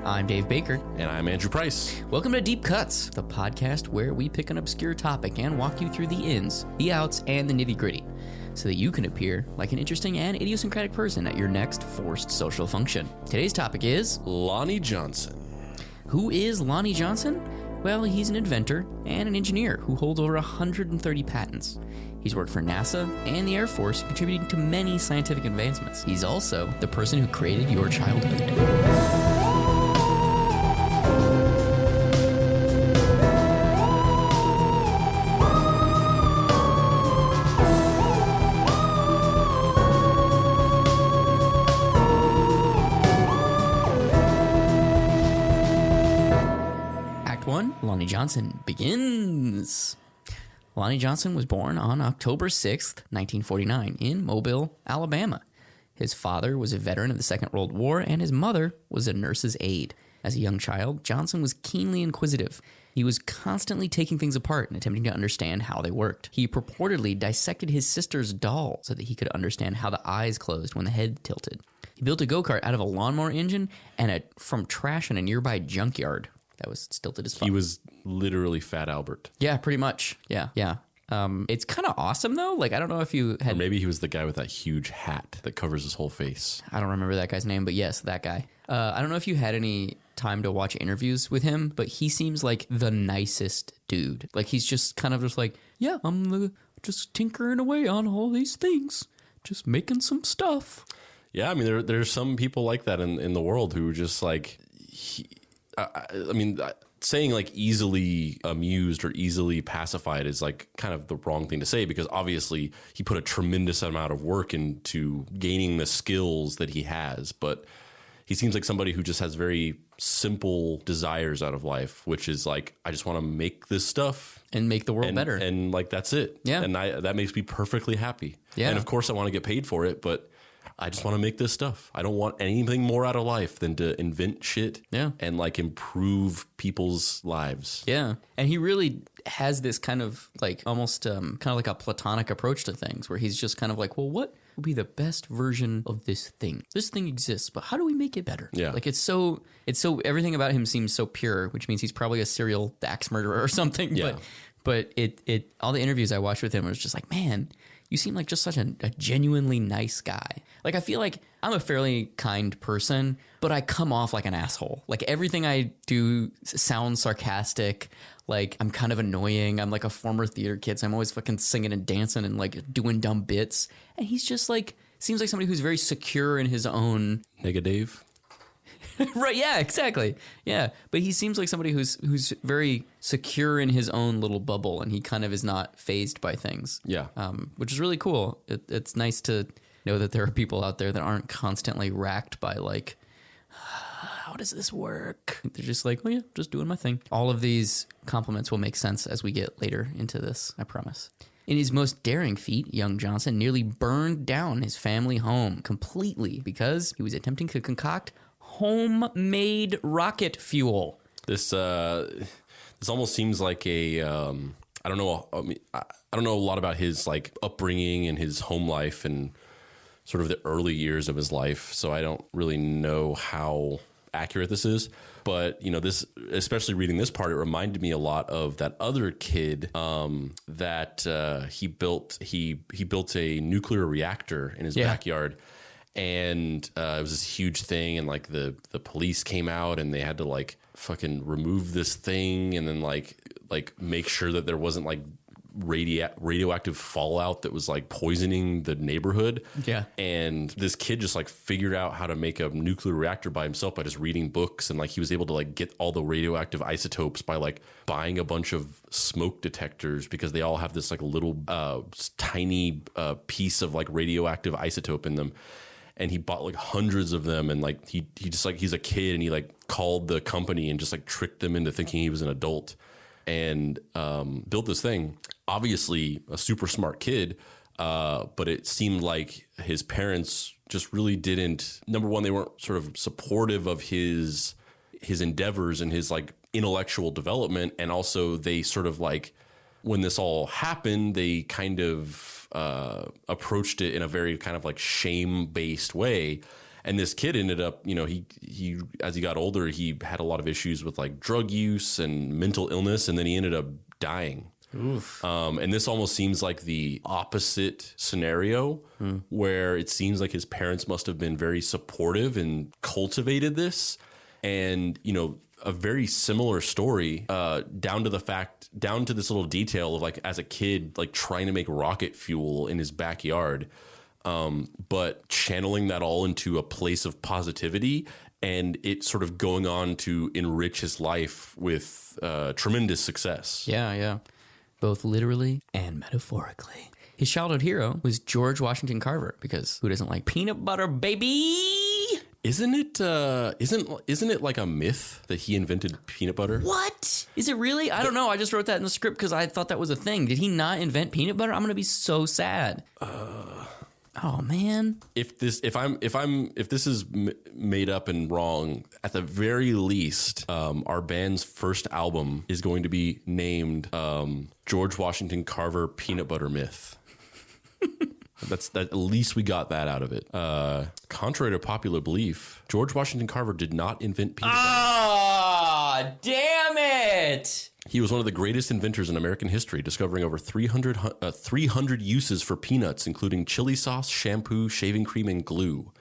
I'm Dave Baker. And I'm Andrew Price. Welcome to Deep Cuts, the podcast where we pick an obscure topic and walk you through the ins, the outs, and the nitty-gritty, so that you can appear like an interesting and idiosyncratic person at your next forced social function. Today's topic is... Lonnie Johnson. Who is Lonnie Johnson? Well, he's an inventor and an engineer who holds over 130 patents. He's worked for NASA and the Air Force, contributing to many scientific advancements. He's also the person who created your childhood. Act 1, Lonnie Johnson begins. Lonnie Johnson was born on October 6th, 1949, in Mobile, Alabama. His father was a veteran of the Second World War, and his mother was a nurse's aide. As a young child, Johnson was keenly inquisitive. He was constantly taking things apart and attempting to understand how they worked. He purportedly dissected his sister's doll so that he could understand how the eyes closed when the head tilted. He built a go-kart out of a lawnmower engine and from trash in a nearby junkyard. That was stilted as fuck. He was literally Fat Albert. Yeah, pretty much. Yeah. It's kind of awesome, though. Like, I don't know if you had... Or maybe he was the guy with that huge hat that covers his whole face. I don't remember that guy's name, but yes, that guy. I don't know if you had any time to watch interviews with him, but he seems like the nicest dude. Like, he's just kind of just like, yeah, I'm just tinkering away on all these things. Just making some stuff. Yeah, I mean, there's some people like that in the world who are just like... saying like easily amused or easily pacified is like kind of the wrong thing to say, because obviously he put a tremendous amount of work into gaining the skills that he has. But he seems like somebody who just has very simple desires out of life, which is like, I just want to make this stuff and make the world better. And like, that's it. Yeah. And that makes me perfectly happy. Yeah. And of course I want to get paid for it, but I just want to make this stuff. I don't want anything more out of life than to invent shit and like improve people's lives. Yeah. And he really has this kind of like almost kind of like a platonic approach to things where he's just kind of like, well, what would be the best version of this thing? This thing exists, but how do we make it better? Yeah. Like it's so everything about him seems so pure, which means he's probably a serial axe murderer or something. Yeah. But it all the interviews I watched with him was just like, man, you seem like just such a genuinely nice guy. Like, I feel like I'm a fairly kind person, but I come off like an asshole. Like, everything I do sounds sarcastic. Like, I'm kind of annoying. I'm like a former theater kid, so I'm always fucking singing and dancing and like doing dumb bits. And he's just like, seems like somebody who's very secure in his own... Negative. Right, yeah, exactly. Yeah, but he seems like somebody who's very secure in his own little bubble, and he kind of is not fazed by things. Yeah. Which is really cool. It's nice to know that there are people out there that aren't constantly racked by like, how does this work? They're just like, oh yeah, just doing my thing. All of these compliments will make sense as we get later into this, I promise. In his most daring feat, young Johnson nearly burned down his family home completely because he was attempting to concoct homemade rocket fuel. This almost seems like a I don't know. I mean, I don't know a lot about his like upbringing and his home life and sort of the early years of his life, so I don't really know how accurate this is. But you know, this, especially reading this part, it reminded me a lot of that other kid that he built a nuclear reactor in his backyard. And it was this huge thing, and like the police came out and they had to like fucking remove this thing and then like make sure that there wasn't like radioactive fallout that was like poisoning the neighborhood. Yeah. And this kid just like figured out how to make a nuclear reactor by himself by just reading books, and like he was able to like get all the radioactive isotopes by like buying a bunch of smoke detectors, because they all have this like little tiny piece of like radioactive isotope in them. And he bought like hundreds of them, and like he just like, he's a kid, and he like called the company and just like tricked them into thinking he was an adult, and built this thing. Obviously a super smart kid, but it seemed like his parents just really didn't, number one, they weren't sort of supportive of his endeavors and his like intellectual development. And also they sort of like, when this all happened, they kind of approached it in a very kind of like shame-based way. And this kid ended up, he as he got older, he had a lot of issues with like drug use and mental illness, and then he ended up dying. Oof. And this almost seems like the opposite scenario where it seems like his parents must have been very supportive and cultivated this. And, a very similar story, down to this little detail of like as a kid, like trying to make rocket fuel in his backyard, but channeling that all into a place of positivity and it sort of going on to enrich his life with tremendous success. Yeah. Both literally and metaphorically. His childhood hero was George Washington Carver, because who doesn't like peanut butter, baby? Isn't it like a myth that he invented peanut butter? What? Is it really? I don't know. I just wrote that in the script because I thought that was a thing. Did he not invent peanut butter? I'm going to be so sad. Oh man. If this is made up and wrong, at the very least, our band's first album is going to be named George Washington Carver Peanut Butter Myth. At least we got that out of it. Contrary to popular belief, George Washington Carver did not invent peanut butter. Ah, damn it! He was one of the greatest inventors in American history, discovering over 300 uses for peanuts, including chili sauce, shampoo, shaving cream, and glue.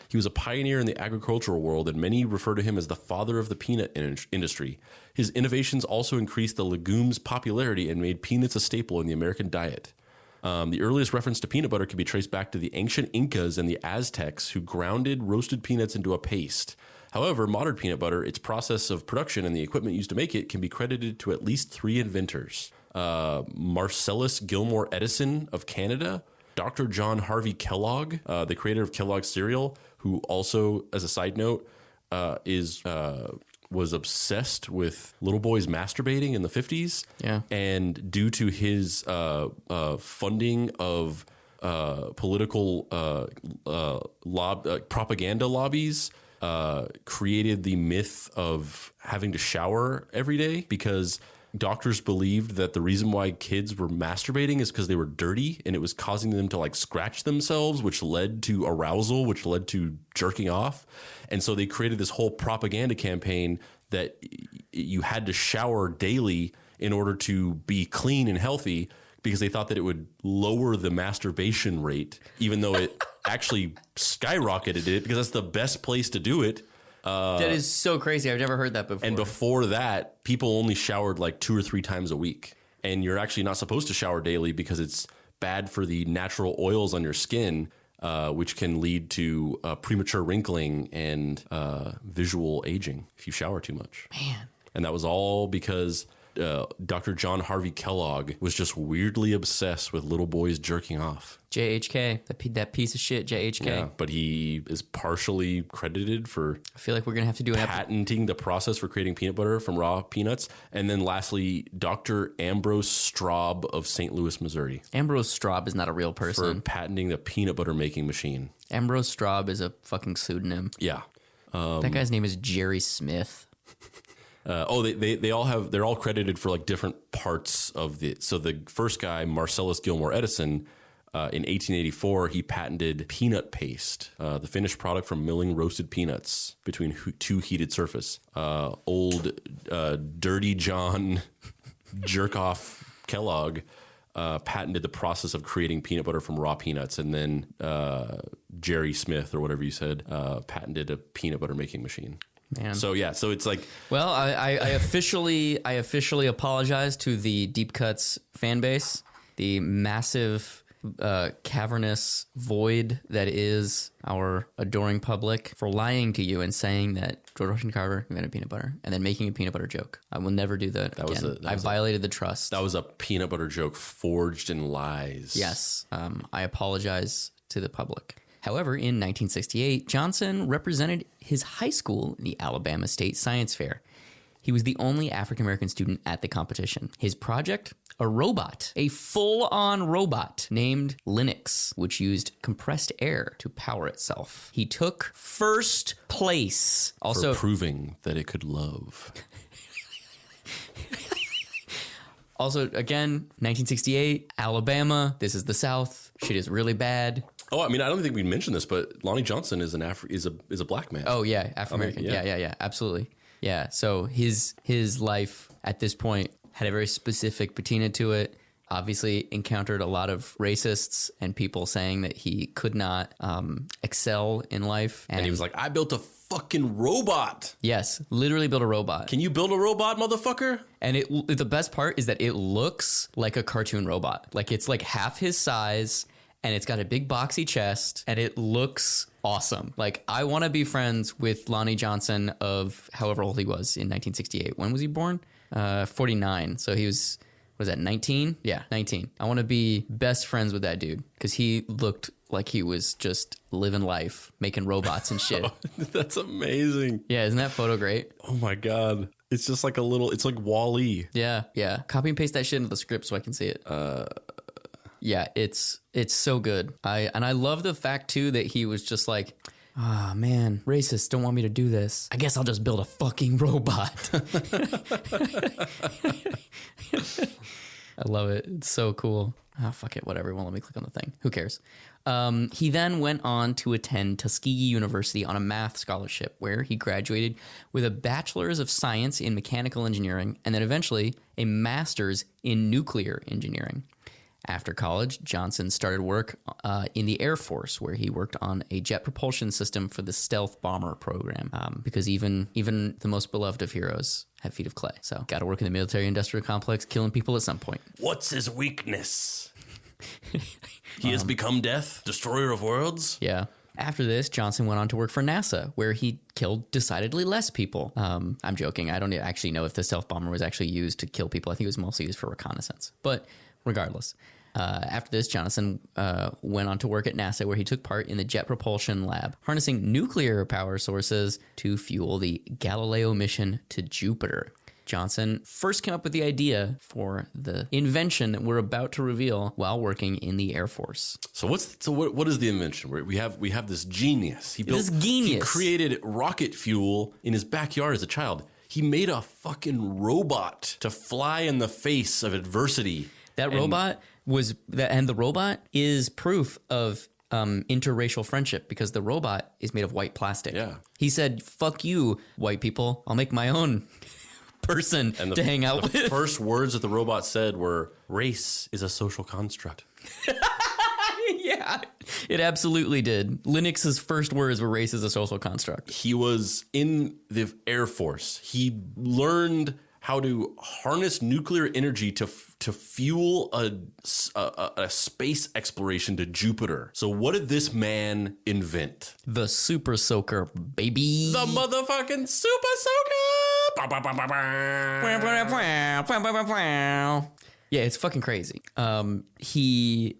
He was a pioneer in the agricultural world, and many refer to him as the father of the peanut industry. His innovations also increased the legume's popularity and made peanuts a staple in the American diet. The earliest reference to peanut butter can be traced back to the ancient Incas and the Aztecs, who grounded roasted peanuts into a paste. However, modern peanut butter, its process of production, and the equipment used to make it can be credited to at least 3 inventors. Marcellus Gilmore Edison of Canada, Dr. John Harvey Kellogg, the creator of Kellogg's cereal, who also, as a side note, was obsessed with little boys masturbating in the 50s. Yeah. And due to his funding of political propaganda lobbies, created the myth of having to shower every day, because doctors believed that the reason why kids were masturbating is because they were dirty and it was causing them to like scratch themselves, which led to arousal, which led to jerking off. And so they created this whole propaganda campaign that you had to shower daily in order to be clean and healthy, because they thought that it would lower the masturbation rate, even though it actually skyrocketed it, because that's the best place to do it. That is so crazy. I've never heard that before. And before that, people only showered like 2 or 3 times a week. And you're actually not supposed to shower daily because it's bad for the natural oils on your skin, which can lead to premature wrinkling and visual aging if you shower too much. Man. And that was all because Dr. John Harvey Kellogg was just weirdly obsessed with little boys jerking off. JHK, that piece of shit, JHK. Yeah, but he is partially credited for, I feel like we're going to have to do an patenting the process for creating peanut butter from raw peanuts. And then lastly, Dr. Ambrose Straub of St. Louis, Missouri. Ambrose Straub is not a real person. For patenting the peanut butter making machine. Ambrose Straub is a fucking pseudonym. Yeah. That guy's name is Jerry Smith. They're all credited for like different parts of the. So the first guy, Marcellus Gilmore Edison, in 1884, he patented peanut paste, the finished product from milling roasted peanuts between 2 heated surface. Old Dirty John Jerkoff Kellogg patented the process of creating peanut butter from raw peanuts, and then Jerry Smith, or whatever you said, patented a peanut butter making machine. Man. So it's like, well, I officially apologize to the Deep Cuts fan base, the massive cavernous void that is our adoring public, for lying to you and saying that George Washington Carver invented peanut butter and then making a peanut butter joke. I will never do that again. I violated the trust. That was a peanut butter joke forged in lies. Yes. I apologize to the public. However, in 1968, Johnson represented his high school in the Alabama State Science Fair. He was the only African-American student at the competition. His project? A robot, a full-on robot named Linux, which used compressed air to power itself. He took first place. Also, for proving that it could love. Also, again, 1968, Alabama. This is the South. Shit is really bad. Oh, I mean, I don't think we mentioned this, but Lonnie Johnson is is a black man. Oh yeah, Afro-American. Yeah, absolutely. Yeah. So his life at this point had a very specific patina to it. Obviously encountered a lot of racists and people saying that he could not excel in life. And he was like, I built a fucking robot. Yes, literally built a robot. Can you build a robot, motherfucker? And the best part is that it looks like a cartoon robot. Like it's like half his size and it's got a big boxy chest and it looks awesome. Like I want to be friends with Lonnie Johnson of however old he was in 1968. When was he born? 49. So he was that 19? Yeah, 19. I want to be best friends with that dude because he looked like he was just living life, making robots and shit. That's amazing. Yeah, isn't that photo great? Oh my God. It's just like it's like Wall-E. Yeah. Copy and paste that shit into the script so I can see it. Yeah, it's so good. I love the fact too that he was just like, ah, man, racists don't want me to do this. I guess I'll just build a fucking robot. I love it. It's so cool. Oh, fuck it. Whatever. Well, let me click on the thing. Who cares? He then went on to attend Tuskegee University on a math scholarship where he graduated with a bachelor's of science in mechanical engineering and then eventually a master's in nuclear engineering. After college, Johnson started work in the Air Force, where he worked on a jet propulsion system for the stealth bomber program. Because even the most beloved of heroes have feet of clay. So, got to work in the military-industrial complex, killing people at some point. What's his weakness? He has become death, destroyer of worlds? Yeah. After this, Johnson went on to work for NASA, where he killed decidedly less people. I'm joking. I don't actually know if the stealth bomber was actually used to kill people. I think it was mostly used for reconnaissance. But regardless, after this, Johnson went on to work at NASA, where he took part in the Jet Propulsion Lab, harnessing nuclear power sources to fuel the Galileo mission to Jupiter. Johnson first came up with the idea for the invention that we're about to reveal while working in the Air Force. So what is the invention? We have this genius. He created rocket fuel in his backyard as a child. He made a fucking robot to fly in the face of adversity. And the robot is proof of interracial friendship because the robot is made of white plastic. Yeah. He said, "Fuck you, white people. I'll make my own person to hang out with." The first words that the robot said were, "Race is a social construct." Yeah, it absolutely did. Linux's first words were "race is a social construct." He was in the Air Force. He learned how to harness nuclear energy to fuel a space exploration to Jupiter. So what did this man invent? The super soaker, baby. The motherfucking super soaker. Yeah, it's fucking crazy. He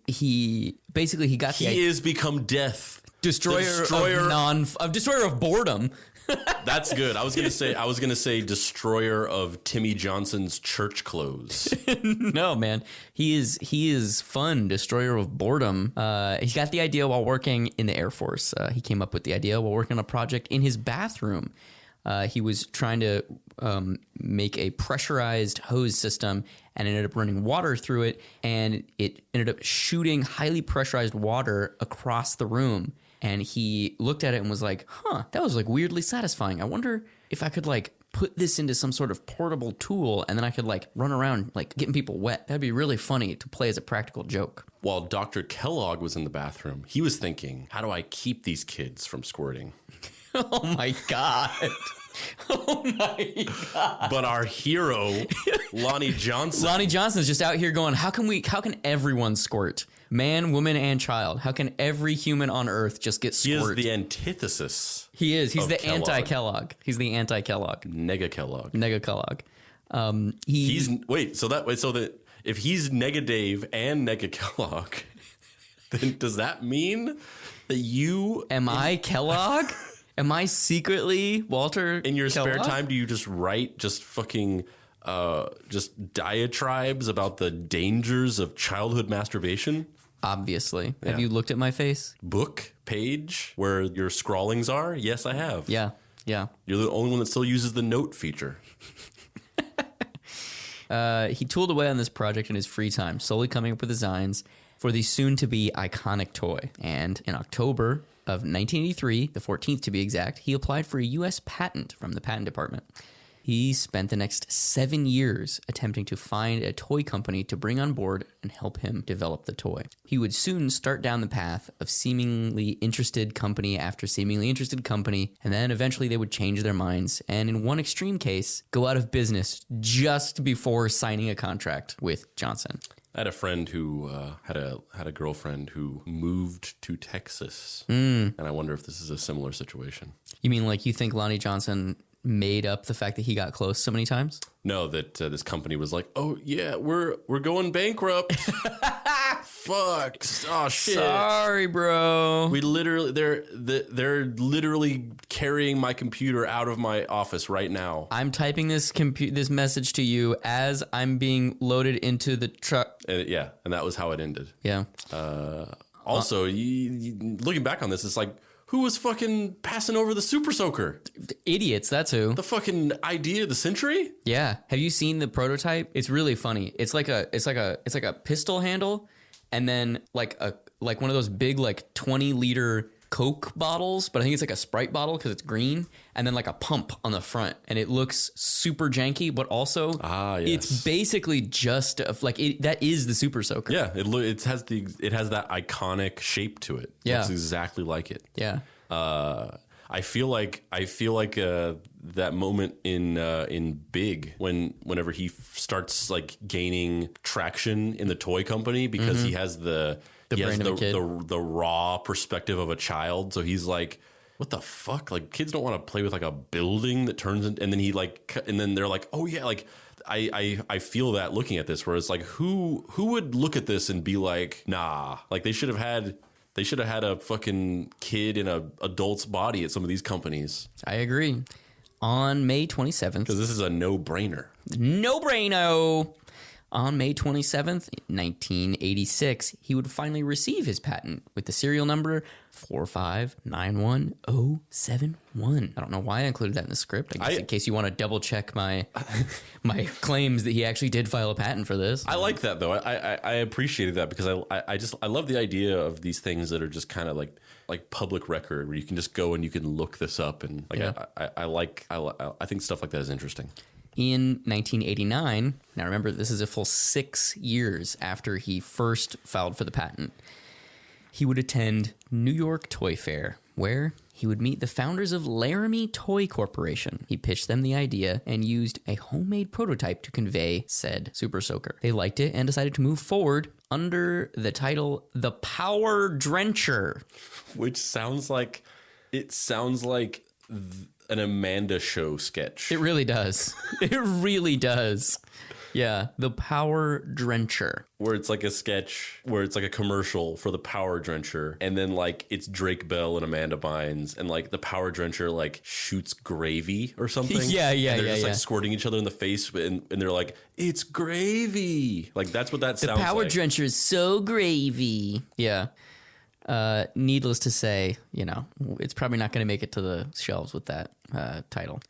basically got the He is become death. Destroyer of boredom. That's good. I was gonna say destroyer of Timmy Johnson's church clothes. No, man. He is fun. Destroyer of boredom. He got the idea while working in the Air Force. He came up with the idea while working on a project in his bathroom. He was trying to make a pressurized hose system and ended up running water through it, and it ended up shooting highly pressurized water across the room. And he looked at it and was like, huh, that was like weirdly satisfying. I wonder if I could like put this into some sort of portable tool and then I could like run around like getting people wet. That'd be really funny to play as a practical joke. While Dr. Kellogg was in the bathroom, he was thinking, how do I keep these kids from squirting? Oh my God. Oh my God. But our hero, Lonnie Johnson. Lonnie Johnson's just out here going, how can everyone squirt? Man, woman, and child. How can every human on Earth just get squirt? He is the antithesis. He is. He's the Kellogg. anti-Kellogg. He's the anti-Kellogg. Nega Kellogg. Nega Kellogg. So that if he's Nega Dave and Nega Kellogg, then does that mean that you... Am I Kellogg? Am I secretly Walter In your Kellogg? spare time, do you just write just fucking... just diatribes about the dangers of childhood masturbation? Obviously. Yeah. Have you looked at my face? Book page where your scrawlings are? Yes, I have. Yeah. You're the only one that still uses the note feature. He tooled away on this project in his free time, slowly coming up with designs for the soon-to-be iconic toy. And in October of 1983, the 14th to be exact, he applied for a U.S. patent from the patent department. He spent the next 7 years attempting to find a toy company to bring on board and help him develop the toy. He would soon start down the path of seemingly interested company after seemingly interested company, and then eventually they would change their minds, and in one extreme case, go out of business just before signing a contract with Johnson. I had a friend who had a girlfriend who moved to Texas, and I wonder if this is a similar situation. You mean like you think Lonnie Johnson made up the fact that he got close so many times? No, that this company was like, oh yeah, we're going bankrupt. Fuck. Oh shit. Sorry, bro. We literally they're literally carrying my computer out of my office right now. I'm typing this message to you as I'm being loaded into the truck. And that was how it ended. Yeah. Also, looking back on this, it's like, who was fucking passing over the Super Soaker? Idiots, that's who. The fucking idea of the century? Yeah. Have you seen the prototype? It's really funny. It's like a pistol handle, and then like one of those big like 20-liter Coke bottles, but I think it's like a Sprite bottle because it's green, and then like a pump on the front, and it looks super janky, but also yes. It's basically just that is the Super Soaker. Yeah, it has that iconic shape to it. Yeah, it's exactly like it. Yeah. I feel like that moment in Big whenever he starts like gaining traction in the toy company because he has the raw perspective of a child. So he's like, what the fuck? Like, kids don't want to play with like a building that turns into, and then they're like, oh yeah, like I feel that looking at this, where it's like, who would look at this and be like, nah, like they should have had a fucking kid in a adult's body at some of these companies. I agree. On May 27th. Because this is a no-brainer. No-braino. On May 27th, 1986, he would finally receive his patent with the serial number 4591071. I don't know why I included that in the script. I guess in case you want to double check my claims that he actually did file a patent for this. I like that though. I appreciated that because I love the idea of these things that are just kind of like public record where you can just go and you can look this up, and like I think stuff like that is interesting. In 1989, now remember, this is a full 6 years after he first filed for the patent, he would attend New York Toy Fair, where he would meet the founders of Laramie Toy Corporation. He pitched them the idea and used a homemade prototype to convey said Super Soaker. They liked it and decided to move forward under the title The Power Drencher. Which sounds like an Amanda Show sketch. It really does. It really does. Yeah, The Power Drencher. Where it's like a sketch, where it's like a commercial for the Power Drencher, and then like it's Drake Bell and Amanda Bynes, and like the Power Drencher like shoots gravy or something. Yeah. And they're just like squirting each other in the face, and they're like, it's gravy. Like that's what that sounds like. The Power Drencher is so gravy. Yeah. Needless to say, it's probably not going to make it to the shelves with that title.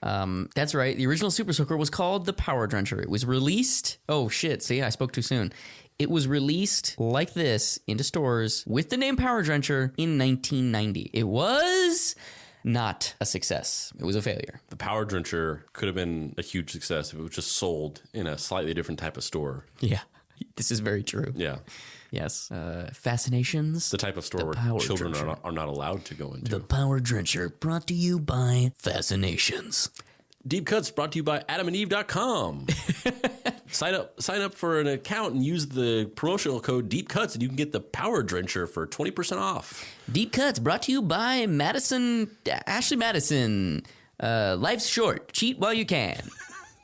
That's right. The original Super Soaker was called the Power Drencher. It was released. Oh, shit. See, I spoke too soon. It was released like this into stores with the name Power Drencher in 1990. It was not a success. It was a failure. The Power Drencher could have been a huge success if it was just sold in a slightly different type of store. Yeah, this is very true. Yeah. Yes. Fascinations. The type of store where children are not allowed to go into. The Power Drencher, brought to you by Fascinations. Deep Cuts brought to you by adamandeve.com. Sign up for an account and use the promotional code Deep Cuts, and you can get the Power Drencher for 20% off. Deep Cuts brought to you by Ashley Madison. Life's short. Cheat while you can.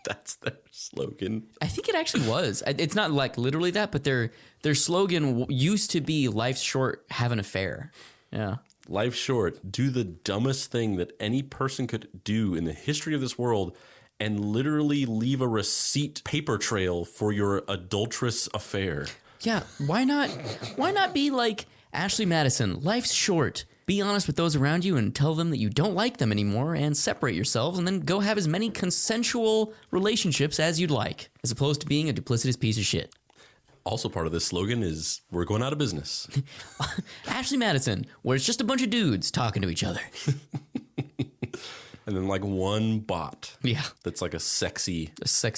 That's their slogan. I think it actually was. It's not like literally that, but their slogan used to be "Life's short, have an affair." Yeah. Life's short. Do the dumbest thing that any person could do in the history of this world, and literally leave a receipt paper trail for your adulterous affair. Yeah. Why not? Why not be like Ashley Madison? Life's short. Be honest with those around you and tell them that you don't like them anymore, and separate yourselves, and then go have as many consensual relationships as you'd like, as opposed to being a duplicitous piece of shit. Also part of this slogan is we're going out of business. Ashley Madison, where it's just a bunch of dudes talking to each other. And then like one bot. Yeah. That's like a sexy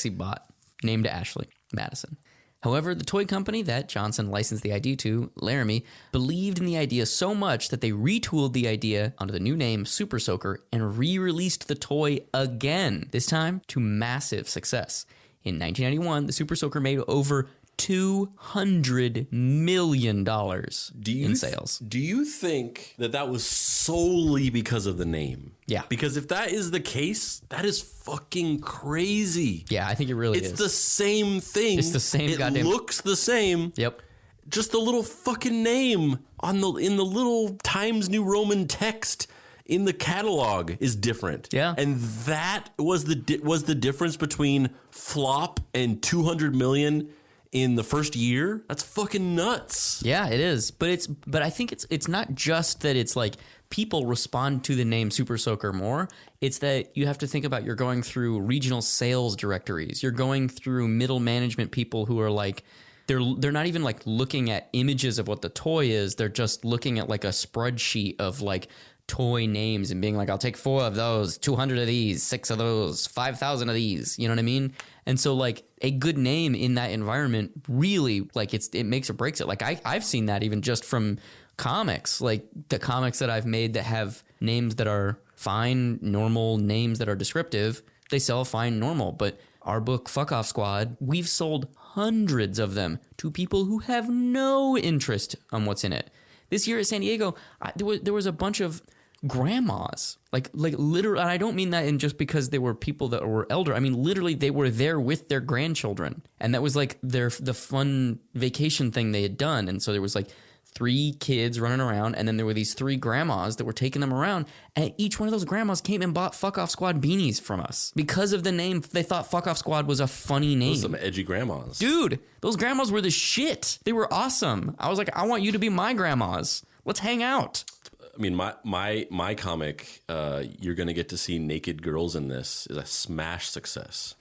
bot named Ashley Madison. However, the toy company that Johnson licensed the idea to, Laramie, believed in the idea so much that they retooled the idea under the new name Super Soaker and re-released the toy again, this time to massive success. In 1991, the Super Soaker made over $200 million in sales. Do you think that was solely because of the name? Yeah. Because if that is the case, that is fucking crazy. Yeah, I think it really is. It's the same thing. It's the same goddamn... It looks the same. Yep. Just the little fucking name in the little Times New Roman text in the catalog is different. Yeah. And that was the difference between flop and 200 million in the first year. That's fucking nuts. Yeah, it is. But I think it's not just that it's like people respond to the name Super Soaker more. It's that you have to think about you're going through regional sales directories. You're going through middle management people who are like they're not even like looking at images of what the toy is. They're just looking at like a spreadsheet of like toy names and being like, I'll take 4 of those, 200 of these, 6 of those, 5,000 of these. You know what I mean? And so like a good name in that environment really like it makes or breaks it. Like I've seen that even just from comics, like the comics that I've made that have names that are fine, normal names that are descriptive. They sell fine, normal. But our book, Fuck Off Squad, we've sold hundreds of them to people who have no interest on what's in it. This year at San Diego, there was a bunch of grandmas, like literally, and I don't mean that in just because they were people that were elder. I mean, literally, they were there with their grandchildren, and that was like the fun vacation thing they had done. And so there was like 3 kids running around, and then there were these 3 grandmas that were taking them around, and each one of those grandmas came and bought Fuck Off Squad beanies from us because of the name. They thought Fuck Off Squad was a funny name. Those some edgy grandmas, dude. Those grandmas were the shit. They were awesome. I was like, I want you to be my grandmas. Let's hang out. I mean, my comic, you're going to get to see naked girls in this, is a smash success.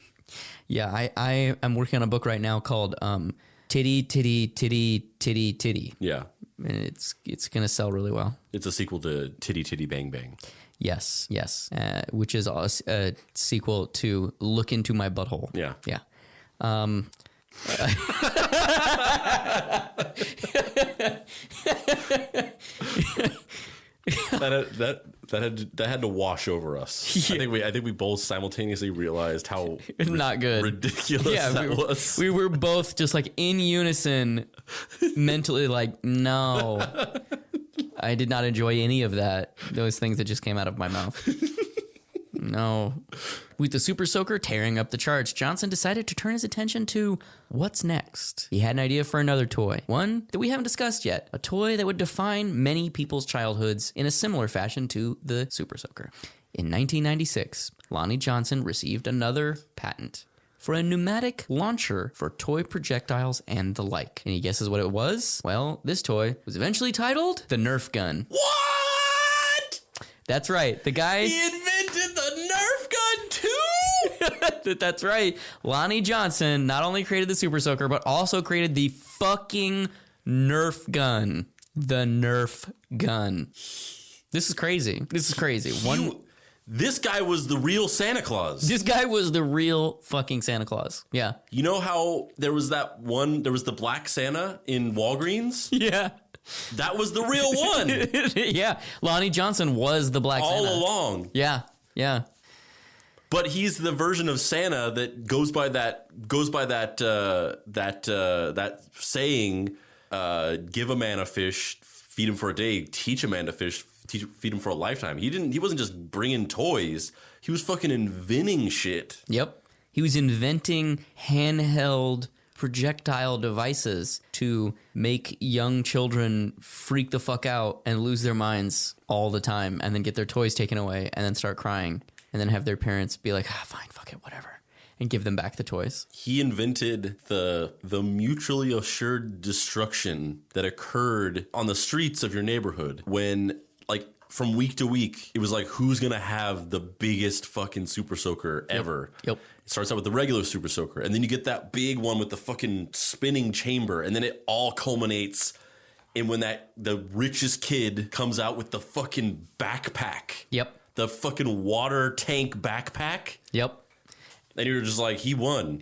Yeah, I am working on a book right now called Titty, Titty, Titty, Titty, Titty. Yeah. And it's going to sell really well. It's a sequel to Titty, Titty, Bang, Bang. Yes, which is a sequel to Look Into My Butthole. Yeah. Yeah. That had to wash over us. Yeah. I think we both simultaneously realized how not good, ridiculous that was. We were both just like in unison, mentally like, no, I did not enjoy any of that. Those things that just came out of my mouth. No. With the Super Soaker tearing up the charts, Johnson decided to turn his attention to what's next. He had an idea for another toy, one that we haven't discussed yet, a toy that would define many people's childhoods in a similar fashion to the Super Soaker. In 1996, Lonnie Johnson received another patent for a pneumatic launcher for toy projectiles and the like. Any guesses what it was? Well, this toy was eventually titled the Nerf Gun. What? That's right. The guy... He invented the Nerf Gun too? That's right. Lonnie Johnson not only created the Super Soaker, but also created the fucking Nerf Gun. The Nerf Gun. This is crazy. This guy was the real Santa Claus. This guy was the real fucking Santa Claus. Yeah. You know how there was the Black Santa in Walgreens? Yeah. That was the real one. Yeah. Lonnie Johnson was the Black Santa. All along. Yeah. Yeah. But he's the version of Santa that goes by that saying, give a man a fish, feed him for a day, teach a man to fish, feed him for a lifetime. He wasn't just bringing toys. He was fucking inventing shit. Yep. He was inventing handheld projectile devices to make young children freak the fuck out and lose their minds all the time and then get their toys taken away and then start crying and then have their parents be like, fine, fuck it, whatever, and give them back the toys. He invented the mutually assured destruction that occurred on the streets of your neighborhood when, like, from week to week, it was like, who's going to have the biggest fucking Super Soaker ever? Yep. It starts out with the regular Super Soaker, and then you get that big one with the fucking spinning chamber, and then it all culminates in when the richest kid comes out with the fucking backpack. Yep. The fucking water tank backpack. Yep. And you're just like, he won.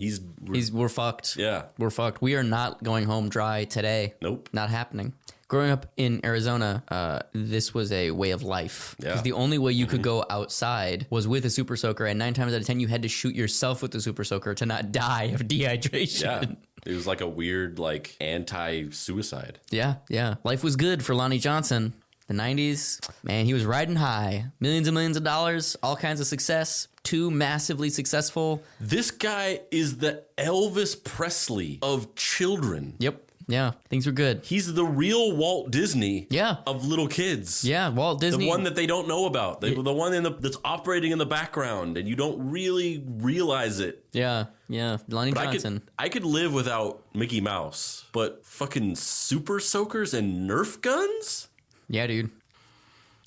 We're fucked. Yeah. We're fucked. We are not going home dry today. Nope. Not happening. Growing up in Arizona, this was a way of life. Yeah. Because the only way you could go outside was with a Super Soaker, and 9 times out of 10, you had to shoot yourself with the Super Soaker to not die of dehydration. Yeah. It was like a weird, like, anti-suicide. Yeah, yeah. Life was good for Lonnie Johnson. The 90s, man, he was riding high. Millions and millions of dollars, all kinds of success. 2 massively successful. This guy is the Elvis Presley of children. Yep. Yeah, things were good. He's the real Walt Disney of little kids. Yeah, Walt Disney. The one that they don't know about. The one that's operating in the background, and you don't really realize it. Yeah, yeah. Lonnie Johnson. I could live without Mickey Mouse, but fucking Super Soakers and Nerf guns? Yeah, dude.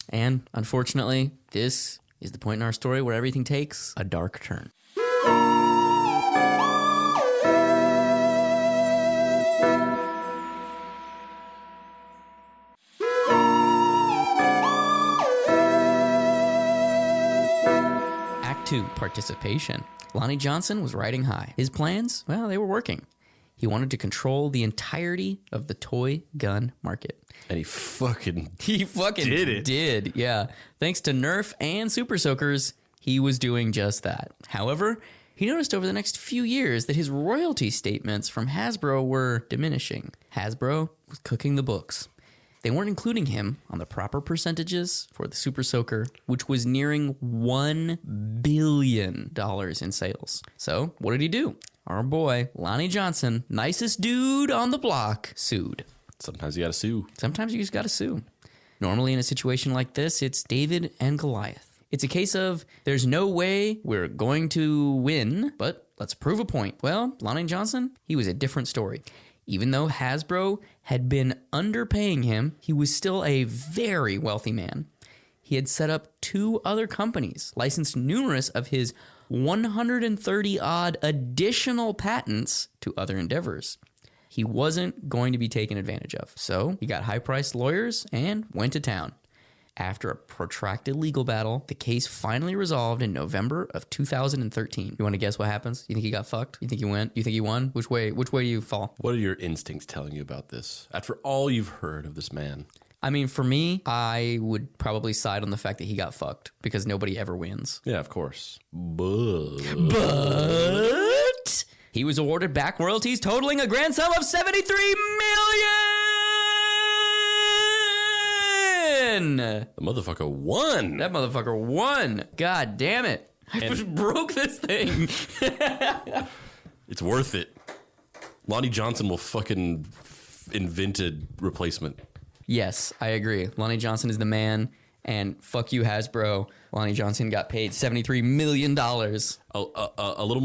And unfortunately, this is the point in our story where everything takes a dark turn. Act 2, participation. Lonnie Johnson was riding high. His plans, well, they were working. He wanted to control the entirety of the toy gun market. And he fucking did. Yeah. Thanks to Nerf and Super Soakers, he was doing just that. However, he noticed over the next few years that his royalty statements from Hasbro were diminishing. Hasbro was cooking the books. They weren't including him on the proper percentages for the Super Soaker, which was nearing $1 billion in sales. So what did he do? Our boy, Lonnie Johnson, nicest dude on the block, sued. Sometimes you gotta sue. Sometimes you just gotta sue. Normally in a situation like this, it's David and Goliath. It's a case of, there's no way we're going to win, but let's prove a point. Well, Lonnie Johnson, he was a different story. Even though Hasbro had been underpaying him, he was still a very wealthy man. He had set up 2 other companies, licensed numerous of his 130-odd additional patents to other endeavors. He wasn't going to be taken advantage of, so he got high-priced lawyers and went to town. After a protracted legal battle, the case finally resolved in November of 2013. You want to guess what happens? You think he got fucked? You think he went? You think he won? Which way do you fall? What are your instincts telling you about this? After all you've heard of this man. I mean, for me, I would probably side on the fact that he got fucked because nobody ever wins. Yeah, of course. But he was awarded back royalties totaling a grand sum of $73 million. The motherfucker won. That motherfucker won. God damn it. I just broke this thing. It's worth it. Lonnie Johnson will fucking invented replacement. Yes, I agree. Lonnie Johnson is the man, and fuck you, Hasbro. Lonnie Johnson got paid $73 million. A little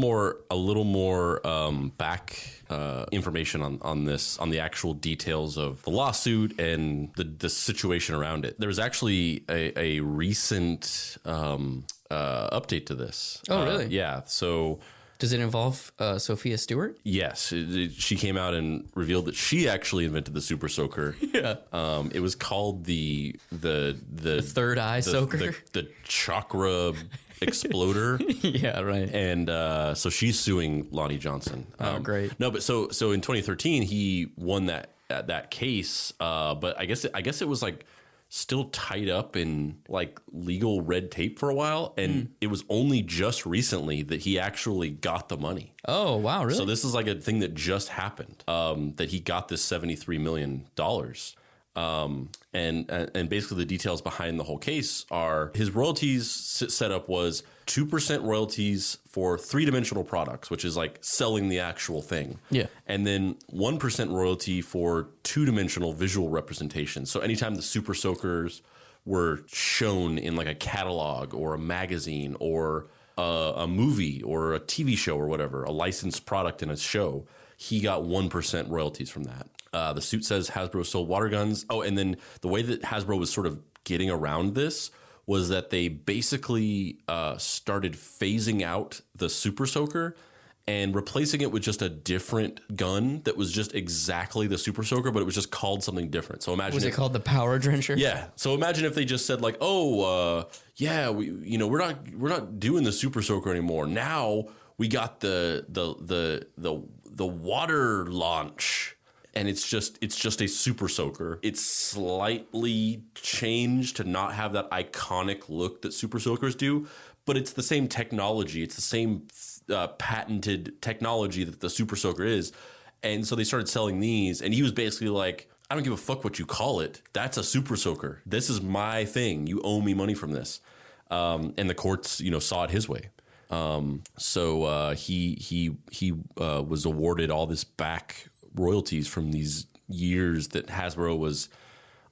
more back information on this, on the actual details of the lawsuit and the situation around it. There was actually a recent update to this. Oh, really? Yeah. So. Does it involve Sophia Stewart? Yes. She came out and revealed that she actually invented the Super Soaker. Yeah. It was called the third eye soaker? The chakra exploder. Yeah, right. And so she's suing Lonnie Johnson. Oh, great. No, but so in 2013 he won that case. But I guess it was like still tied up in like legal red tape for a while, and it was only just recently that he actually got the money. Oh, wow, really? So this is like a thing that just happened, that he got this $73 million. And basically the details behind the whole case are his royalties setup was 2% royalties for 3-dimensional products, which is like selling the actual thing. Yeah. And then 1% royalty for 2-dimensional visual representation. So anytime the Super Soakers were shown in like a catalog or a magazine or a movie or a TV show or whatever, a licensed product in a show, he got 1% royalties from that. The suit says Hasbro sold water guns. Oh, and then the way that Hasbro was sort of getting around this was that they basically started phasing out the Super Soaker and replacing it with just a different gun that was just exactly the Super Soaker, but it was just called something different. So imagine Was it called the Power Drencher? Yeah. So imagine if they just said like, yeah, we're not doing the Super Soaker anymore. Now we got the water launch. And it's just a Super Soaker. It's slightly changed to not have that iconic look that Super Soakers do, but it's the same technology. It's the same patented technology that the Super Soaker is. And so they started selling these, and he was basically like, I don't give a fuck what you call it. That's a Super Soaker. This is my thing. You owe me money from this. And the courts, saw it his way. So he was awarded all this back royalties from these years that Hasbro was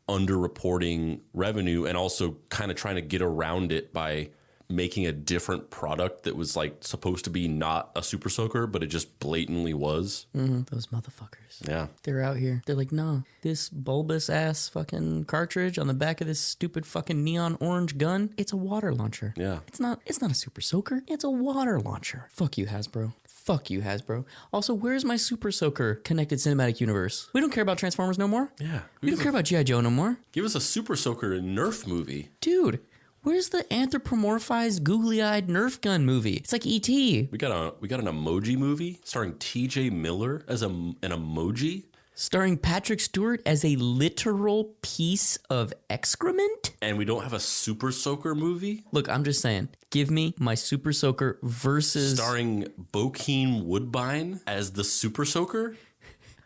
underreporting revenue and also kind of trying to get around it by making a different product that was like supposed to be not a Super Soaker, but it just blatantly was. Those motherfuckers. Yeah. They're out here. They're like, no, this bulbous ass fucking cartridge on the back of this stupid fucking neon orange gun, it's a water launcher. Yeah. It's not a Super Soaker. It's a water launcher. Fuck you, Hasbro. Fuck you, Hasbro. Also, where's my Super Soaker connected cinematic universe? We don't care about Transformers no more. Yeah. We don't care about G.I. Joe no more. Give us a Super Soaker Nerf movie. Dude, where's the anthropomorphized, googly-eyed Nerf gun movie? It's like E.T. We got an emoji movie starring T.J. Miller as an emoji. Starring Patrick Stewart as a literal piece of excrement? And we don't have a Super Soaker movie? Look, I'm just saying, give me my Super Soaker versus... Starring Bokeem Woodbine as the Super Soaker?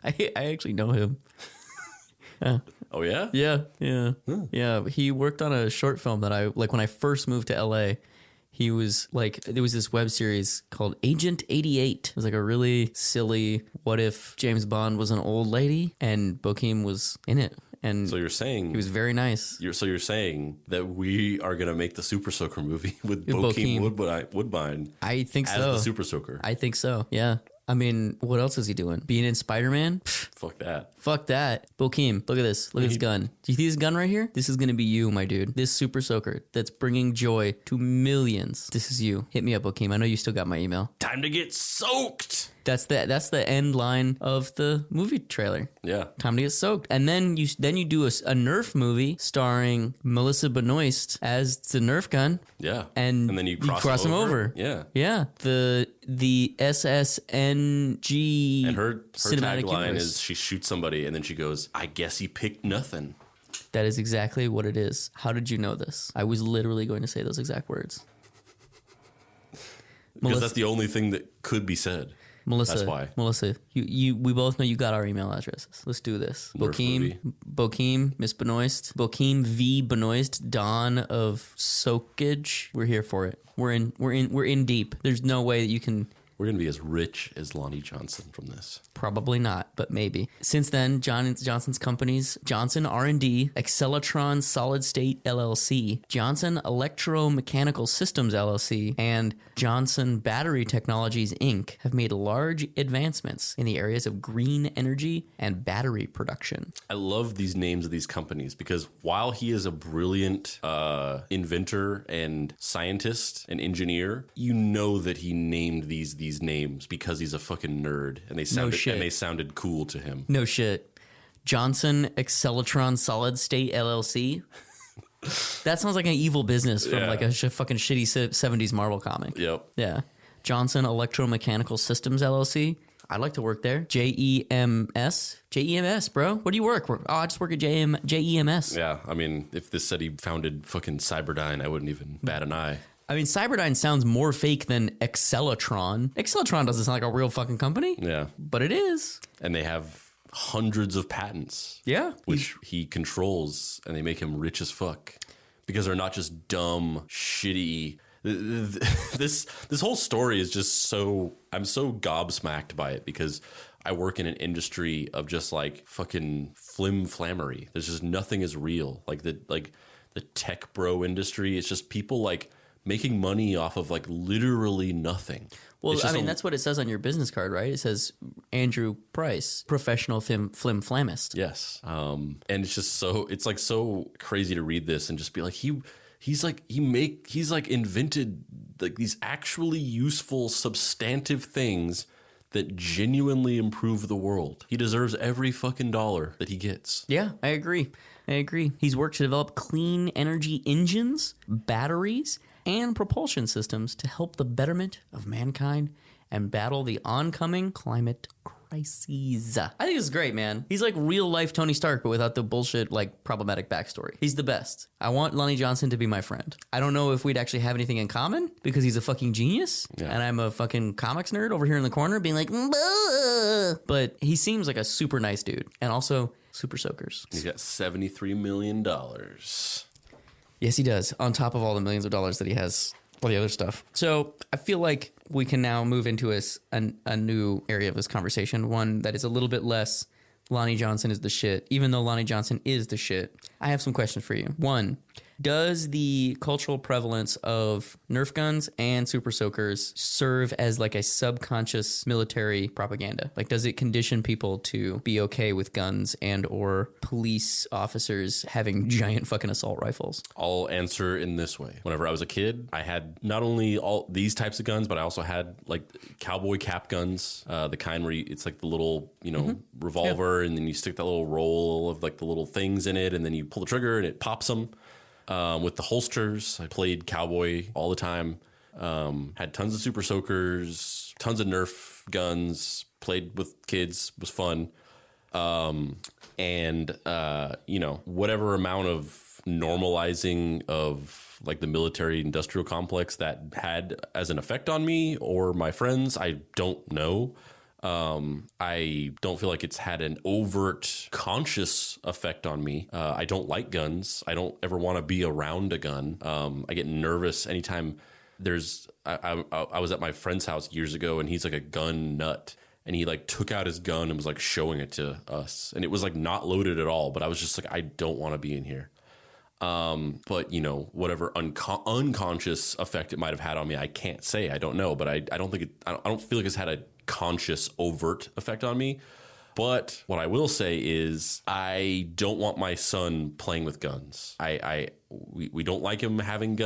I actually know him. Oh, yeah? Yeah. Yeah, he worked on a short film that when I first moved to LA, he was like, there was this web series called Agent 88. It was like a really silly, what if James Bond was an old lady and Bokeem was in it. And so you're saying he was very nice. You're saying that we are going to make the Super Soaker movie with Bokeem Woodbine. I think as so. The Super Soaker. I think so. Yeah. I mean, what else is he doing? Being in Spider-Man? Fuck that. Fuck that. Bokeem, look at this. Look at this gun. Do you see this gun right here? This is going to be you, my dude. This Super Soaker that's bringing joy to millions. This is you. Hit me up, Bokeem. I know you still got my email. Time to get soaked. That's the end line of the movie trailer. Yeah. Time to get soaked. And then you do a Nerf movie starring Melissa Benoist as the Nerf gun. Yeah. And then you cross them over. Yeah. Yeah. The SSNG and her cinematic tagline universe. is she shoots somebody and then she goes, I guess he picked nothing. That is exactly what it is. How did you know this? I was literally going to say those exact words. Because that's the only thing that could be said. Melissa, that's why. Melissa, we both know you got our email addresses. Let's do this. Bokeem, Miss Benoist, Bokeem V Benoist, Dawn of Soakage. We're here for it. We're in deep. There's no way that you can. We're going to be as rich as Lonnie Johnson from this. Probably not, but maybe. Since then, Johnson's companies, Johnson R&D, Acceleron Solid State LLC, Johnson Electromechanical Systems LLC, and Johnson Battery Technologies Inc. have made large advancements in the areas of green energy and battery production. I love these names of these companies because while he is a brilliant inventor and scientist and engineer, you know that he named these names because he's a fucking nerd and they sounded cool to him. No shit. Johnson Acceleron Solid State LLC. That sounds like an evil business from like a fucking shitty 70s Marvel comic. Yep. Yeah. Johnson Electromechanical Systems LLC. I'd like to work there. JEMS. JEMS, bro. Where do you work? I just work at JEMS. Yeah. I mean, if this said he founded fucking Cyberdyne, I wouldn't even bat an eye. I mean, Cyberdyne sounds more fake than Acceleron. Acceleron doesn't sound like a real fucking company. Yeah. But it is. And they have hundreds of patents. Yeah. Which he controls, and they make him rich as fuck. Because they're not just dumb, shitty. This whole story is just so... I'm so gobsmacked by it because I work in an industry of just like fucking flim-flammery. There's just nothing is real. Like the tech bro industry, it's just people like making money off of like literally nothing. Well, I mean, that's what it says on your business card, right? It says Andrew Price, professional flim flammist. Yes. And it's just it's like so crazy to read this and just be like, he's like invented like these actually useful substantive things that genuinely improve the world. He deserves every fucking dollar that he gets. Yeah, I agree. He's worked to develop clean energy engines, batteries, and propulsion systems to help the betterment of mankind and battle the oncoming climate crises. I think this is great, man. He's like real life Tony Stark, but without the bullshit, like problematic backstory. He's the best. I want Lonnie Johnson to be my friend. I don't know if we'd actually have anything in common because he's a fucking genius and I'm a fucking comics nerd over here in the corner being like, bah! But he seems like a super nice dude and also super soakers. He's got $73 million. Yes, he does. On top of all the millions of dollars that he has for the other stuff. So I feel like we can now move into a new area of this conversation, one that is a little bit less Lonnie Johnson is the shit, even though Lonnie Johnson is the shit. I have some questions for you. One, does the cultural prevalence of Nerf guns and super soakers serve as like a subconscious military propaganda? Like, does it condition people to be okay with guns and or police officers having giant fucking assault rifles? I'll answer in this way. Whenever I was a kid, I had not only all these types of guns, but I also had like cowboy cap guns, the kind where it's like the little, revolver, and then you stick that little roll of like the little things in it, and then you pull the trigger and it pops them. With the holsters, I played cowboy all the time. Had tons of super soakers, tons of Nerf guns, played with kids, was fun. Whatever amount of normalizing of like the military industrial complex that had as an effect on me or my friends, I don't know. I don't feel like it's had an overt conscious effect on me. I don't like guns. I don't ever want to be around a gun. I get nervous anytime I was at my friend's house years ago and he's like a gun nut and he like took out his gun and was like showing it to us and it was like not loaded at all. But I was just like, I don't want to be in here. But whatever unconscious effect it might have had on me, I can't say. I don't know, but I don't feel like it's had a conscious overt effect on me. But what I will say is I don't want my son playing with guns. We don't like him having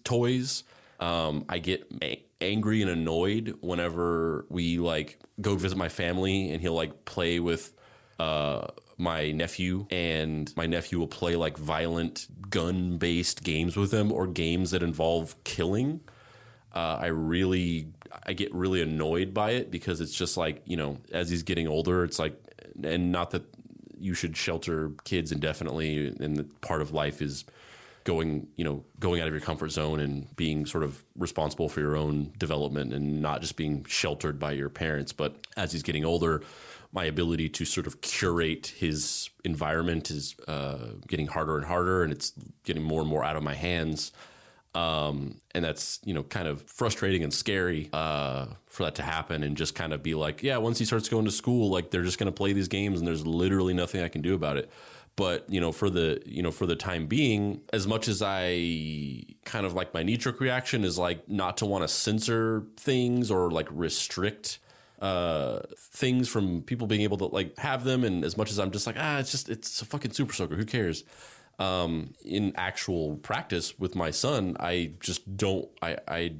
toys. I get angry and annoyed whenever we like go visit my family and he'll like play with my nephew, and my nephew will play like violent gun-based games with him or games that involve killing. I get really annoyed by it because it's just like, as he's getting older, it's like, and not that you should shelter kids indefinitely, and the part of life is going out of your comfort zone and being sort of responsible for your own development and not just being sheltered by your parents. But as he's getting older, my ability to sort of curate his environment is getting harder and harder, and it's getting more and more out of my hands. And that's, kind of frustrating and scary for that to happen and just kind of be like, yeah, once he starts going to school, like they're just going to play these games and there's literally nothing I can do about it. But, for the time being, as much as I kind of like my knee-jerk reaction is like not to want to censor things or like restrict things from people being able to like have them. And as much as I'm just like, it's a fucking super soaker. Who cares? In actual practice with my son, I just don't, I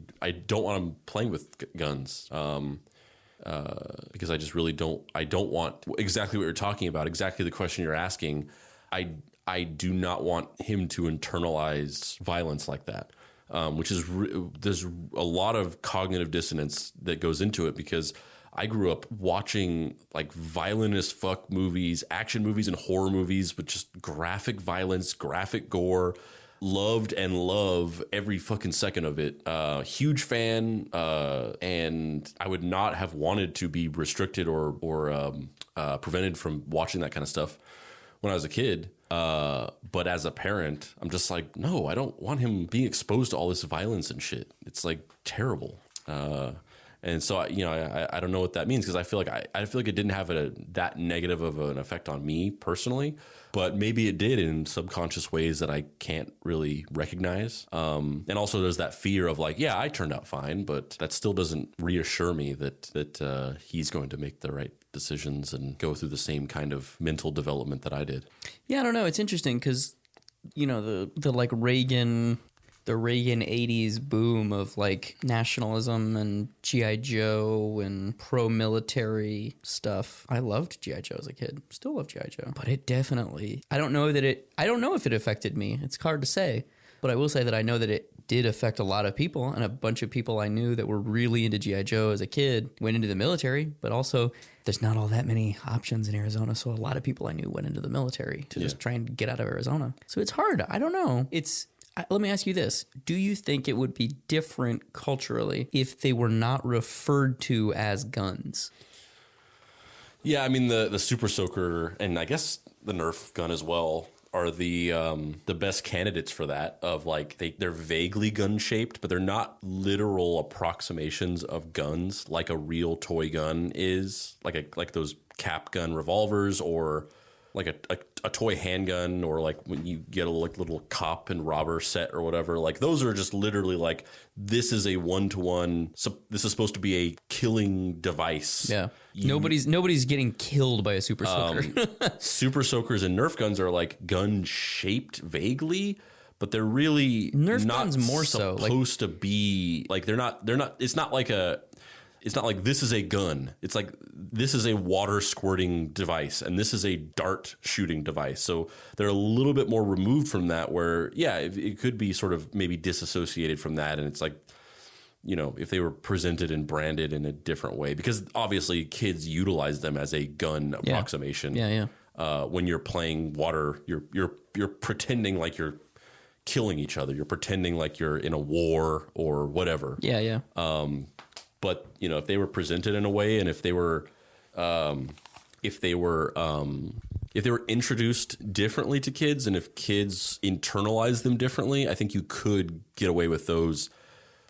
don't want him playing with guns. Because I just really I don't want exactly what you're talking about, exactly the question you're asking. I do not want him to internalize violence like that. Which is, there's a lot of cognitive dissonance that goes into it because I grew up watching like violent as fuck movies, action movies and horror movies with just graphic violence, graphic gore, loved and love every fucking second of it. Huge fan. And I would not have wanted to be restricted or prevented from watching that kind of stuff when I was a kid. But as a parent, I'm just like, no, I don't want him being exposed to all this violence and shit. It's like terrible. And so, I don't know what that means, because I feel like I feel like it didn't have that negative of an effect on me personally, but maybe it did in subconscious ways that I can't really recognize. And also there's that fear of like, yeah, I turned out fine, but that still doesn't reassure me that he's going to make the right decisions and go through the same kind of mental development that I did. Yeah, I don't know. It's interesting because, the like the Reagan 80s boom of like nationalism and G.I. Joe and pro-military stuff. I loved G.I. Joe as a kid. Still love G.I. Joe. But it definitely, I don't know if it affected me. It's hard to say. But I will say that I know that it did affect a lot of people, and a bunch of people I knew that were really into G.I. Joe as a kid went into the military, but also there's not all that many options in Arizona, so a lot of people I knew went into the military to just try and get out of Arizona. So it's hard. I don't know. Let me ask you this. Do you think it would be different culturally if they were not referred to as guns? Yeah, I mean, the Super Soaker, and I guess the Nerf gun as well, are the best candidates for that. Of like they're vaguely gun shaped, but they're not literal approximations of guns like a real toy gun is, like those cap gun revolvers, or like a toy handgun, or like when you get a little cop and robber set or whatever. Like those are just literally like, this is a 1-to-1. So this is supposed to be a killing device. Yeah. Nobody's getting killed by a Super Soaker. Super Soakers and Nerf guns are like gun shaped vaguely, but they're really Nerf not guns more supposed to be like, they're not, it's not like this is a gun. It's like, this is a water squirting device, and this is a dart shooting device. So they're a little bit more removed from that, where, yeah, it could be sort of maybe disassociated from that. And it's like, if they were presented and branded in a different way, because obviously kids utilize them as a gun approximation. Yeah. When you're playing water, you're pretending like you're killing each other. You're pretending like you're in a war or whatever. Yeah. But if they were presented in a way, and if they were introduced differently to kids, and if kids internalize them differently, I think you could get away with those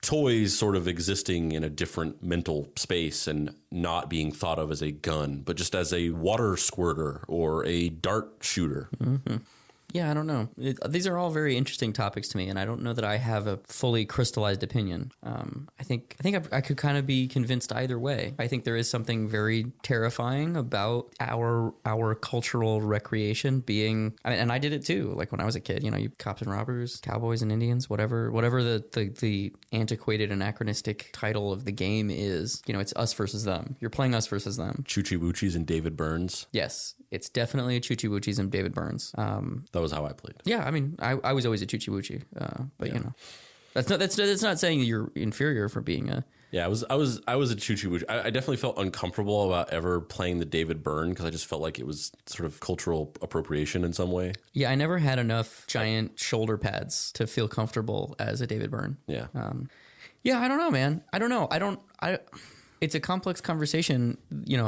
toys sort of existing in a different mental space and not being thought of as a gun, but just as a water squirter or a dart shooter. Mm-hmm. Yeah, I don't know. These are all very interesting topics to me, and I don't know that I have a fully crystallized opinion. I think I could kind of be convinced either way. I think there is something very terrifying about our cultural recreation being. And I did it too. Like when I was a kid, you cops and robbers, cowboys and Indians, whatever the antiquated, anachronistic title of the game is. It's us versus them. You're playing us versus them. Choochie Woochies and David Burns. Yes, it's definitely a Choochie Woochies and David Burns. That was how I played. Yeah, I mean, I was always a Choochie Woochie, but that's not saying you're inferior for being a. Yeah, I was a Choochie Woochie. I definitely felt uncomfortable about ever playing the David Byrne, because I just felt like it was sort of cultural appropriation in some way. Yeah, I never had enough giant shoulder pads to feel comfortable as a David Byrne. Yeah. Yeah, I don't know, man. I don't know. It's a complex conversation,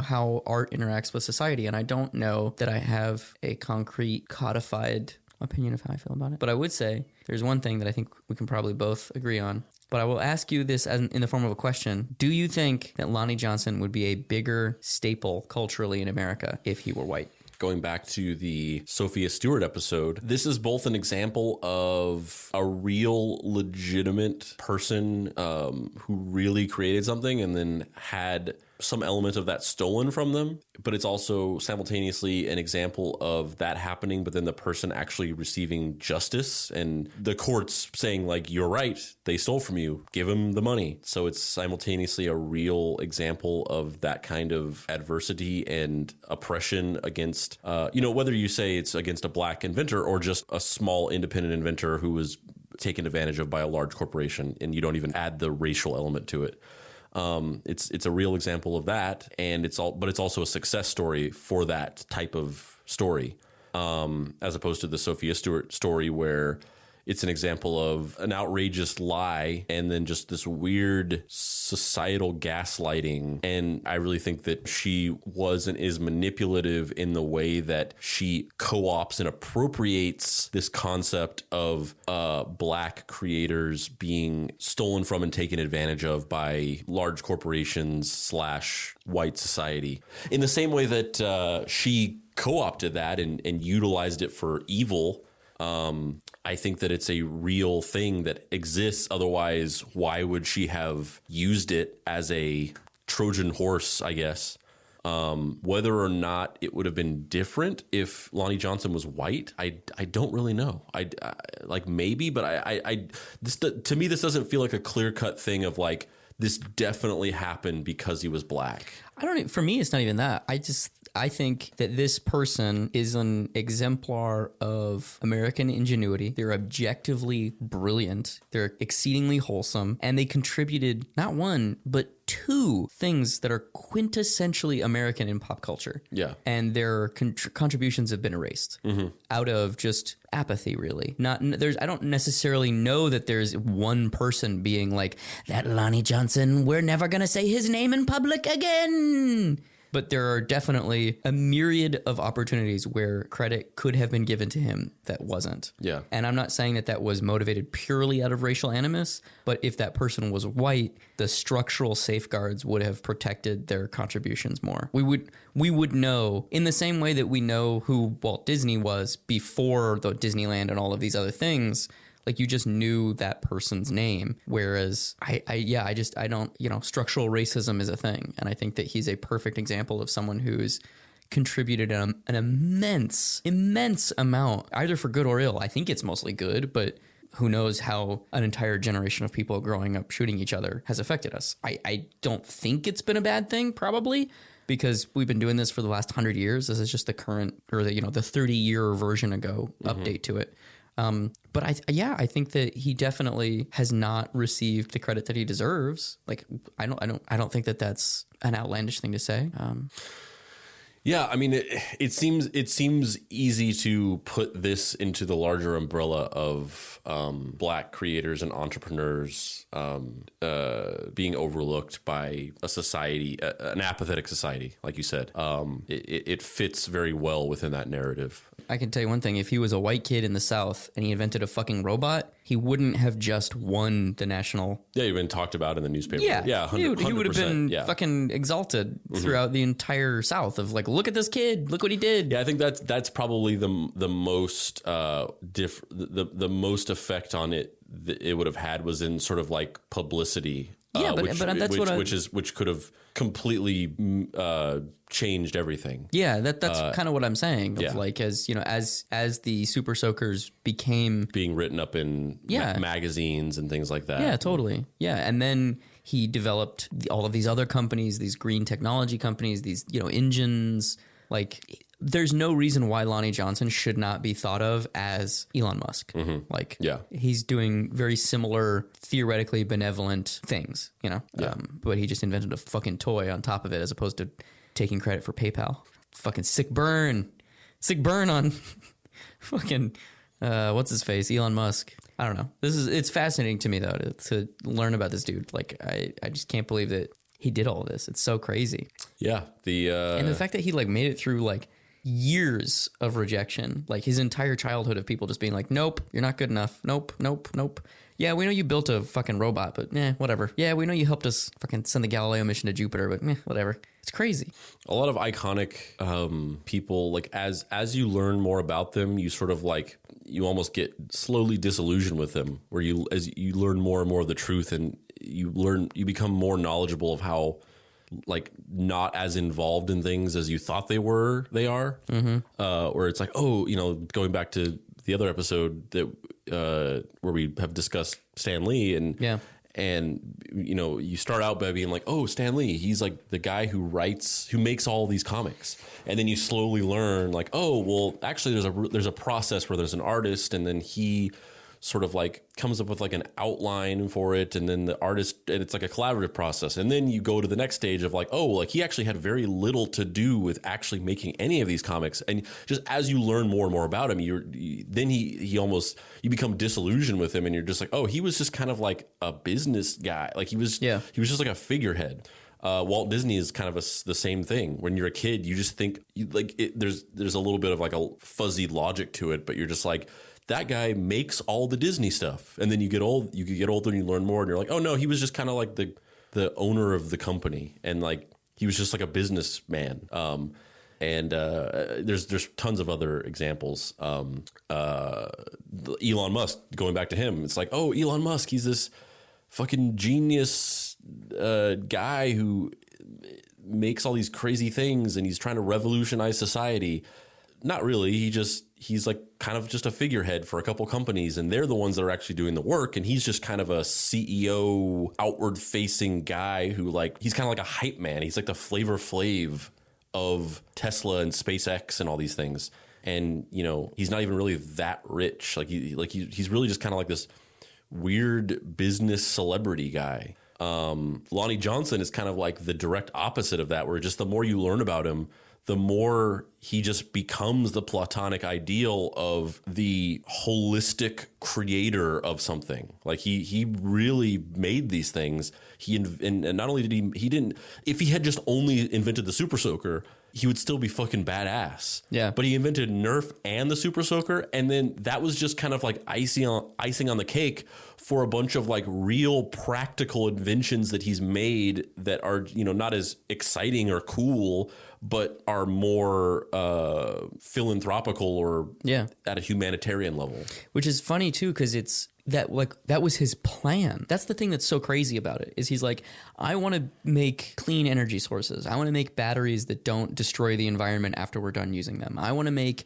how art interacts with society. And I don't know that I have a concrete, codified opinion of how I feel about it. But I would say there's one thing that I think we can probably both agree on. But I will ask you this in the form of a question. Do you think that Lonnie Johnson would be a bigger staple culturally in America if he were white? Going back to the Sophia Stewart episode, this is both an example of a real legitimate person who really created something and then had some element of that stolen from them. But it's also simultaneously an example of that happening, but then the person actually receiving justice and the courts saying, like, you're right, they stole from you, give them the money. So it's simultaneously a real example of that kind of adversity and oppression against, whether you say it's against a black inventor or just a small independent inventor who was taken advantage of by a large corporation, and you don't even add the racial element to it. It's a real example of that, and it's also a success story for that type of story, as opposed to the Sophia Stewart story where it's an example of an outrageous lie and then just this weird societal gaslighting. And I really think that she was and is manipulative in the way that she co-ops and appropriates this concept of black creators being stolen from and taken advantage of by large corporations / white society. In the same way that she co-opted that and utilized it for evil. I think that it's a real thing that exists. Otherwise, why would she have used it as a Trojan horse, I guess? Whether or not it would have been different if Lonnie Johnson was white, I don't really know. I like maybe, but this to me, this doesn't feel like a clear-cut thing of like, this definitely happened because he was black. For me, it's not even that. I think that this person is an exemplar of American ingenuity. They're objectively brilliant. They're exceedingly wholesome. And they contributed not one, but two things that are quintessentially American in pop culture. Yeah. And their contributions have been erased out of just apathy, really. I don't necessarily know that there's one person being like, that Lonnie Johnson, we're never going to say his name in public again. But there are definitely a myriad of opportunities where credit could have been given to him that wasn't. Yeah. And I'm not saying that that was motivated purely out of racial animus, but if that person was white, the structural safeguards would have protected their contributions more. We would know, in the same way that we know who Walt Disney was before the Disneyland and all of these other things. Like, you just knew that person's name. Whereas I don't, structural racism is a thing. And I think that he's a perfect example of someone who's contributed an immense amount, either for good or ill. I think it's mostly good, but who knows how an entire generation of people growing up shooting each other has affected us. I don't think it's been a bad thing, probably, because we've been doing this for the last 100 years. This is just the current, or the 30-year version ago update to it. But I think that he definitely has not received the credit that he deserves. Like, I don't think that that's an outlandish thing to say. Yeah, I mean, it seems easy to put this into the larger umbrella of black creators and entrepreneurs being overlooked by a society, an apathetic society, like you said. It fits very well within that narrative. I can tell you one thing. If he was a white kid in the South and he invented a fucking robot, he wouldn't have just won the national... Yeah, you've been talked about in the newspaper. Yeah, 100%, he would have been fucking exalted throughout the entire South of like, look at this kid, look what he did. Yeah, I think that's probably the most the most effect on it that it would have had was in sort of like publicity. Yeah, which could have completely changed everything. Yeah, that's kind of what I'm saying. Of like, as you know, as the Super Soakers became being written up in magazines and things like that. Yeah, totally. Yeah, and then he developed all of these other companies, these green technology companies, these engines. Like, there's no reason why Lonnie Johnson should not be thought of as Elon Musk. Like, he's doing very similar, theoretically benevolent things, but he just invented a fucking toy on top of it as opposed to taking credit for PayPal. Fucking sick burn on fucking, what's his face? Elon Musk. I don't know. It's fascinating to me though, to learn about this dude. Like, I just can't believe that he did all of this. It's so crazy. Yeah. And the fact that he like made it through like years of rejection, like his entire childhood of people just being like, nope, you're not good enough. Nope. Yeah, we know you built a fucking robot, but whatever. Yeah, we know you helped us fucking send the Galileo mission to Jupiter, but whatever. It's crazy. A lot of iconic people, like as you learn more about them, you sort of like, you almost get slowly disillusioned with them, where as you learn more and more of the truth, and you become more knowledgeable of how like not as involved in things as you thought they are. Where it's like, going back to the other episode that where we have discussed Stan Lee and you start out by being like, oh, Stan Lee, he's like the guy who makes all these comics. And then you slowly learn like, oh, well, actually there's a process where there's an artist, and then he sort of like comes up with like an outline for it, and then the artist, and it's like a collaborative process. And then you go to the next stage of like, oh, like he actually had very little to do with actually making any of these comics. And just as you learn more and more about him, then he almost, you become disillusioned with him, and you're just like, oh, he was just kind of like a business guy. Like he was just like a figurehead. Walt Disney is kind of the same thing. When you're a kid, you just think there's a little bit of like a fuzzy logic to it, but you're just like, that guy makes all the Disney stuff. And then you get older and you learn more, and you're like, oh no, he was just kind of like the owner of the company, and like he was just like a businessman. There's tons of other examples. Elon Musk, going back to him, it's like, oh, Elon Musk, he's this fucking genius guy who makes all these crazy things, and he's trying to revolutionize society. Not really. He's like kind of just a figurehead for a couple companies, and they're the ones that are actually doing the work. And he's just kind of a CEO, outward facing guy who, like, he's kind of like a hype man. He's like the Flavor Flav of Tesla and SpaceX and all these things. And, you know, he's not even really that rich. He's really just kind of like this weird business celebrity guy. Lonnie Johnson is kind of like the direct opposite of that, where just the more you learn about him, the more he just becomes the platonic ideal of the holistic creator of something. Like he really made these things. And not only did he didn't, if he had just only invented the Super Soaker, he would still be fucking badass. Yeah. But he invented Nerf and the Super Soaker, and then that was just kind of like icing on the cake for a bunch of like real practical inventions that he's made that are, you know, not as exciting or cool, but are more philanthropical or at a humanitarian level. Which is funny too, because it's that was his plan. That's the thing that's so crazy about it, is he's like, I want to make clean energy sources. I want to make batteries that don't destroy the environment after we're done using them. I want to make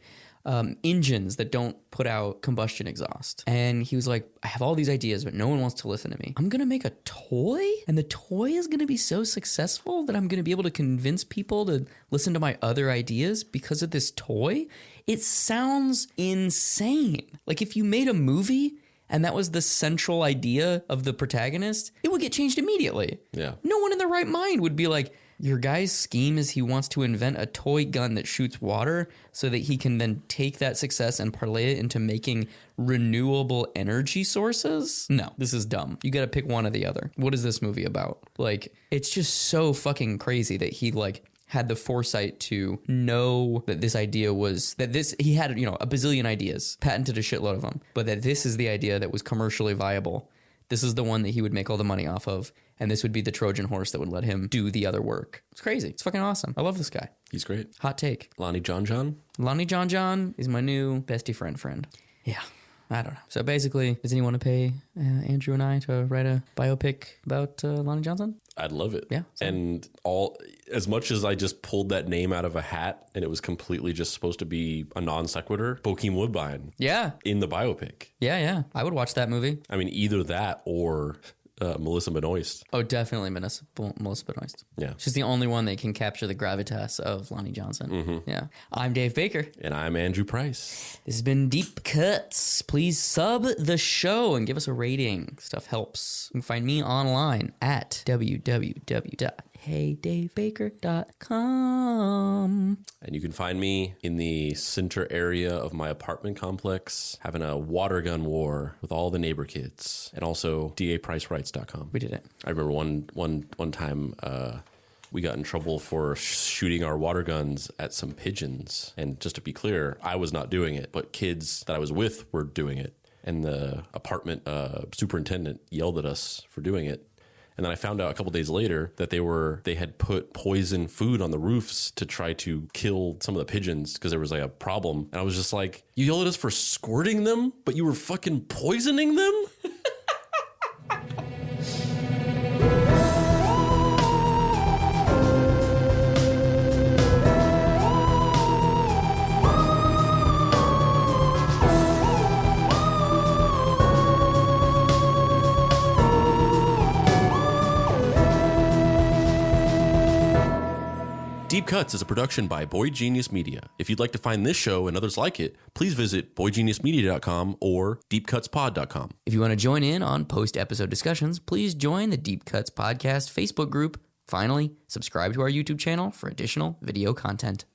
engines that don't put out combustion exhaust. And he was like, I have all these ideas, but no one wants to listen to me. I'm going to make a toy, and the toy is going to be so successful that I'm going to be able to convince people to listen to my other ideas because of this toy. It sounds insane. Like if you made a movie and that was the central idea of the protagonist, it would get changed immediately. Yeah. No one in their right mind would be like, your guy's scheme is he wants to invent a toy gun that shoots water so that he can then take that success and parlay it into making renewable energy sources? No, this is dumb. You got to pick one or the other. What is this movie about? Like, it's just so fucking crazy that he like had the foresight to know that this idea was he had, you know, a bazillion ideas, patented a shitload of them, but that this is the idea that was commercially viable. This is the one that he would make all the money off of. And this would be the Trojan horse that would let him do the other work. It's crazy. It's fucking awesome. I love this guy. He's great. Hot take. Lonnie Johnson? Lonnie Johnson is my new bestie friend. Yeah. I don't know. So basically, does anyone want to pay Andrew and I to write a biopic about Lonnie Johnson? I'd love it. Yeah. And as much as I just pulled that name out of a hat and it was completely just supposed to be a non sequitur, Bokeem Woodbine. Yeah. In the biopic. Yeah. I would watch that movie. I mean, either that or Melissa Benoist. Oh, definitely Melissa Benoist. Yeah. She's the only one that can capture the gravitas of Lonnie Johnson. Mm-hmm. Yeah. I'm Dave Baker. And I'm Andrew Price. This has been Deep Cuts. Please sub the show and give us a rating. Stuff helps. You can find me online at www.heydavebaker.com. And you can find me in the center area of my apartment complex, having a water gun war with all the neighbor kids, and also dapricerights.com. We did it. I remember one time we got in trouble for shooting our water guns at some pigeons. And just to be clear, I was not doing it, but kids that I was with were doing it. And the apartment superintendent yelled at us for doing it. And then I found out a couple days later that they had put poison food on the roofs to try to kill some of the pigeons because there was like a problem. And I was just like, you yelled at us for squirting them, but you were fucking poisoning them? Deep Deep Cuts is a production by Boy Genius Media. If you'd like to find this show and others like it, please visit boygeniusmedia.com or deepcutspod.com. If you want to join in on post-episode discussions, please join the Deep Cuts Podcast Facebook group. Finally, subscribe to our YouTube channel for additional video content.